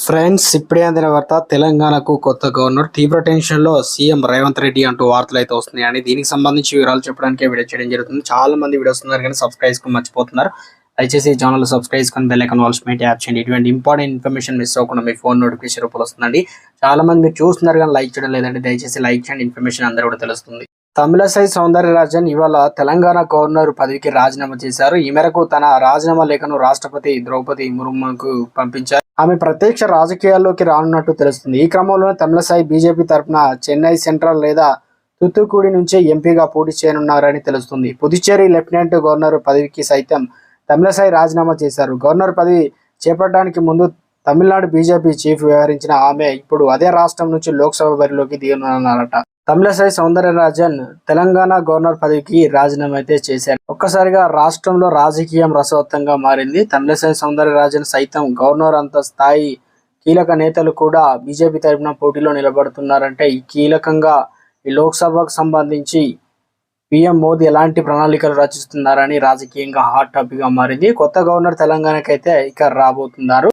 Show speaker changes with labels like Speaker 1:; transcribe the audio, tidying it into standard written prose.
Speaker 1: Friends, ఇప్పుడే అందిన వార్త. తెలంగాణకు కొత్త గవర్నర్. తీవ్ర టెన్షన్ లో సీఎం రేవంత్ రెడ్డి అంటూ వార్తలు అయితే వస్తున్నాయని దీనికి సంబంధించి వివరాలు చెప్పడానికి వీడియో చేయడం జరుగుతుంది. చాలా మంది వీడియో వస్తున్నారు కానీ సబ్స్క్రైబ్ చేసుకుని మర్చిపోతున్నారు. దయచేసి ఛానల్ సబ్స్క్రైబ్ చేసుకుని bell icon all meant app చేయండి. ఇటువంటి ఇంపార్టెంట్ ఇన్ఫర్మేషన్ మిస్ అవ్వకుండా మీ ఫోన్ నోటిఫికేషన్ రూపంలో వస్తుందండి. చాలా మంది మీరు చూస్తున్నారు కానీ లైక్ చేయడం లేదండి. దయచేసి లైక్ చేయండి, ఇన్ఫర్మేషన్ అందరూ కూడా తెలుస్తుంది. తమిళసై సౌందరరాజన్ ఇవాళ తెలంగాణ గవర్నర్ పదవికి రాజీనామా చేశారు. ఈ మేరకు తన రాజీనామా లేఖను రాష్ట్రపతి ద్రౌపది ముర్ముకు పంపించారు. ఆమె ప్రత్యక్ష రాజకీయాల్లోకి రానున్నట్టు తెలుస్తుంది. ఈ క్రమంలోనే తమిళసై బీజేపీ తరఫున చెన్నై సెంట్రల్ లేదా తుత్తుకుడి నుంచి ఎంపీగా పోటీ చేయనున్నారని తెలుస్తుంది. పుదుచ్చేరి లెఫ్టినెంట్ గవర్నర్ పదవికి సైతం తమిళసై రాజీనామా చేశారు. గవర్నర్ పదవి చేపట్టడానికి ముందు తమిళనాడు బీజేపీ చీఫ్ వ్యవహరించిన ఆమె ఇప్పుడు అదే రాష్ట్రం నుంచి లోక్సభ బరిలోకి దిగనున్నారట. తమిళసై సౌందరరాజన్ తెలంగాణ గవర్నర్ పదవికి రాజీనామా అయితే చేశారు. ఒక్కసారిగా రాష్ట్రంలో రాజకీయం రసవత్తంగా మారింది. తమిళసై సౌందరరాజన్ సైతం గవర్నర్ అంత స్థాయి కీలక నేతలు కూడా బీజేపీ తరఫున పోటీలో నిలబడుతున్నారంటే ఈ కీలకంగా ఈ లోక్సభకు సంబంధించి పీఎం మోదీ ఎలాంటి ప్రణాళికలు రచిస్తున్నారని రాజకీయంగా హాట్ టాపిక్ గా మారింది. కొత్త గవర్నర్ తెలంగాణకైతే ఇక రాబోతున్నారు.